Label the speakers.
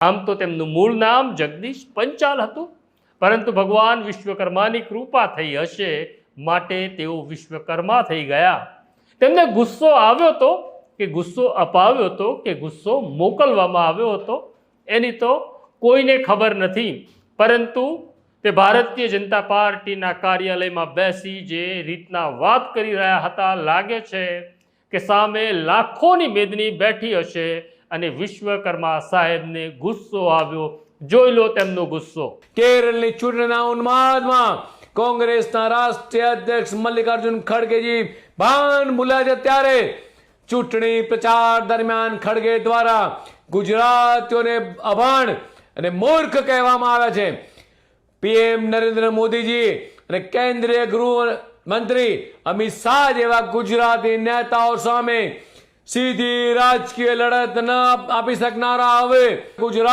Speaker 1: આમ તો તેમનું મૂળ નામ જગદીશ પંચાલ હતું, પરંતુ ભગવાન વિશ્વકર્માની કૃપા થઈ હશે માટે તેઓ વિશ્વકર્મા થઈ ગયા. તેમને ગુસ્સો આવ્યો હતો કે ગુસ્સો અપાવ્યો હતો કે ગુસ્સો મોકલવામાં આવ્યો હતો એની તો કોઈને ખબર નથી, પરંતુ તે ભારતીય જનતા પાર્ટીના કાર્યાલયમાં બેસી જે રીતના વાત કરી રહ્યા હતા, લાગે છે કે સામે લાખોની મેદની બેઠી હશે અને વિશ્વકર્મા સાહેબને ગુસ્સો આવ્યો. જોઈ લો તેમનો ગુસ્સો.
Speaker 2: કેરળની ચૂંટણીના ઉન્માદમાં કોંગ્રેસના રાષ્ટ્રીય અધ્યક્ષ મલ્લિકાર્જુન ખડગેજી ભાન ભૂલ્યા છે ત્યારે ચૂંટણી પ્રચાર દરમિયાન ખડગે દ્વારા ગુજરાતીઓને અભણ અને મૂર્ખ કહેવામાં આવ્યા છે. પીએમ નરેન્દ્ર મોદીજી અને કેન્દ્રીય ગૃહ મંત્રી અમિત શાહ જેવા ગુજરાતી નેતાઓ સામે સીધી રાજકીય લડત ન આપી શકનારા હવે ગુજરાત